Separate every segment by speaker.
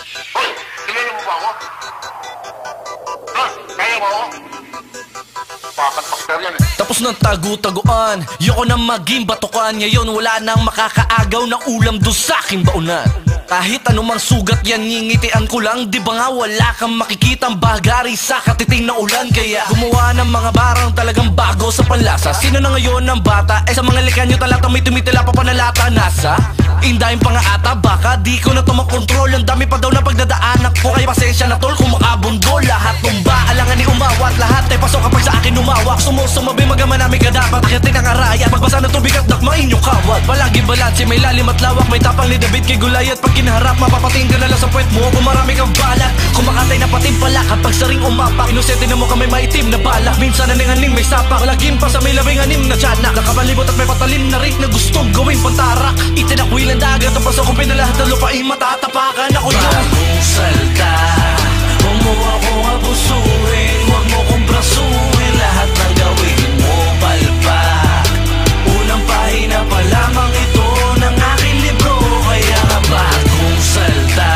Speaker 1: Hoy, kilala mo ba ako? Ha? Kaya mo ako? Bakit pakter yan eh?
Speaker 2: Tapos ng tagu-taguan, yoko na maging batukan. Ngayon wala nang makakaagaw na ulam doon sa aking baunan. Kahit anumang sugat yan, ngingitian ko lang. Di ba nga wala kang makikitang bagari sa katiting na ulan. Kaya gumawa ng mga barang talagang bago sa panlasa. Sino na ngayon ang bata? Sa mga likan nyo talata may tumitila pa panalata. Nasa indahin pa nga ata, baka di ko na tumakontrol. Ang dami pa daw na pagdadaanak ko, kaya pasensya na tol kung makabundo. Lahat tumba, alangan ni umawat. Lahat ay pasok kapag sa akin umawak. Sumusumabi magaman namin ka dapat akitin ang araya. Pagbasa ng tubig at dakmain yung kawat. Palagi balanse, may lalim at lawak. May tapang ni David kay Goliath. Pag kinaharap, mapapating ka na lang sa puwet mo kung marami kang balat. Kumakatay na pating pala kapag saring umapak. Inosente na mo kamay maitim na balak. Minsan na haning may sapak. Malagim pa sa may labing anim na tiyanak. Nakabalibot at may patalim na rin na gustong gawing pantarak. Itinakwil ang dagat ang pasok kong pinalahat ng lupain. Matatapakan ako yun. Bagong salta, huwag mo akong abusuhin. Huwag mo kong brasuhin. Lahat ng gawin mo palpak. Unang pahina pa lamang ito ng aking libro. Kaya nga bagong salta,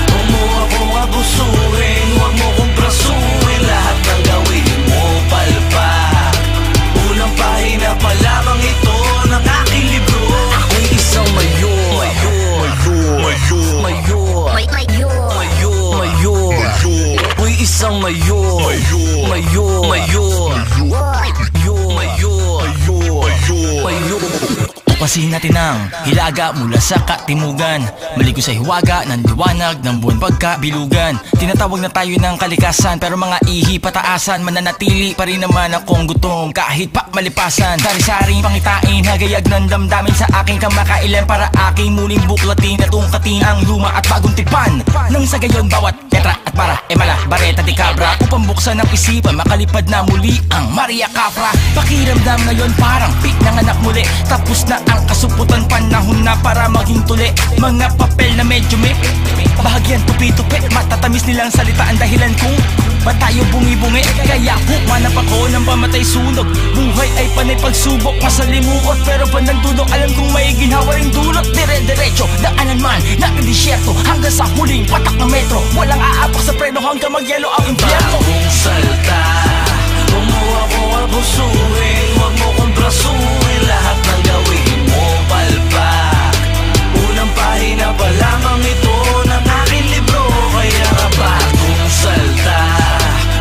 Speaker 2: huwag mo akong abusuhin. Huwag mo kong brasuhin. Lahat ng gawin mo palpak. Unang pahina pa lamang ito ng aking libro. Ako'y isang mayor. Ako'y isang mayor. Tuklasin natin ang hilaga mula sa katimugan. Maligo sa hiwaga ng liwanag ng buwan pagkabilugan. Tinatawag na tayo ng kalikasan, pero mga ihi pataasan. Mananatili pa rin naman akong gutom kahit pa malipasan. Sari-saring pangitain, hagayag ng damdamin sa aking kamakailan. Para aking muling buklatin at tungkatin ang luma at bagong tipan. Nang sa gayon bawat letra at para emala, bareta di cabra. Upang buksan ang isipan, makalipad na muli ang Maria Capra. Pakiramdam ngayon parang pik ng anak muli. Tapos na ang kasuputan, panahon na para maging tuli. Mga papel na medyo may bahagyan tupi-tupi. Matatamis nilang salita ang dahilan kung ba't tayo bungi-bungi. Kaya humanap ako ng pamatay sunog. Buhay ay panay pagsubok, masalimuot. Pero pa nagdudok, alam kong may ginhawa ring dulot. Dire-diretso, daanan man na disyerto hanggang sa huling patak ng metro. Walang aapak sa preno hanggang magyelo ang impyerno. Bagong salta, huwag mo akong abusuhin. Huwag mo kong brasuhin. Lahat ng gawin mo palpak. Unang pahina pa lamang ito ng aking libro. Kaya nga bagong salta,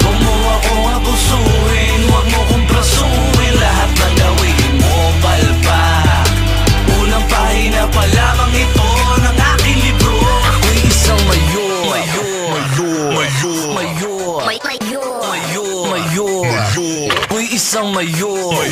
Speaker 2: huwag mo akong abusuhin. Huwag mo kong brasuhin. Lahat ng gawin mo palpak. Unang pahina pa lamang ito ng aking libro. Ako'y isang mayor. Ako'y isang mayor.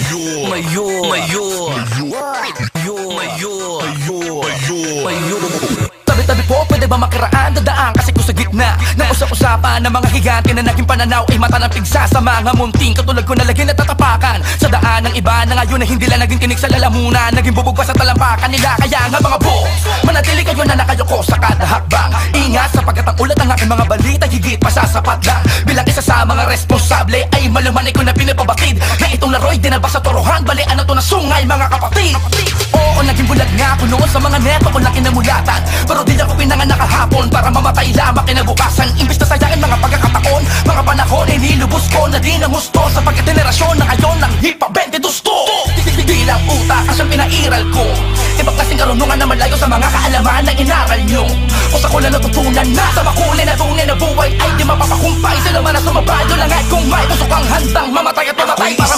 Speaker 2: Tabi-tabi po, pwede ba makaraan? Dadaan kasi ko sa gitna ng usap-usapan ng mga higante na naging pananaw ay mata ng pigsa sa mga munting katulad ko na lagi natatapakan. Sa daan ng iba na ngayon na hindi lang naging tinig sa lalamunan, naging bubog pa sa talampakan nila. Kaya nga mga boss, manatili kayo na nakayoko sa kada hakbang. Ingat sapagkat ang ulat ng aking mga balita higit pa sa sapat lang. Bilang isa sa mga responsable ay malumanay ko na pinapabatid na itong laro'y dinalba sa torohan. Balian na to na sungay mga kapatid. Oo, naging bulag nga ako noon sa mga neto ko na kinamulatan. Pero di ako pinanganak kahapon para mamatay lamang kinabukasan. Imbis na sayain mga pagkakataon, mga panahon ay nilubos ko na di ng gusto. Sapagkat generasyon na ngayon ng hip-hop 22 di lang utak ang pinairal ko. Ibang klaseng karunungan na malayo sa mga kaalaman na inaral nyo. O sa ko na natutunan na sa makulay na tunay na buhay ay di mapapakumpay. Sila man na sumabayo lang ay kung may puso kang handang mamatay at mamatay para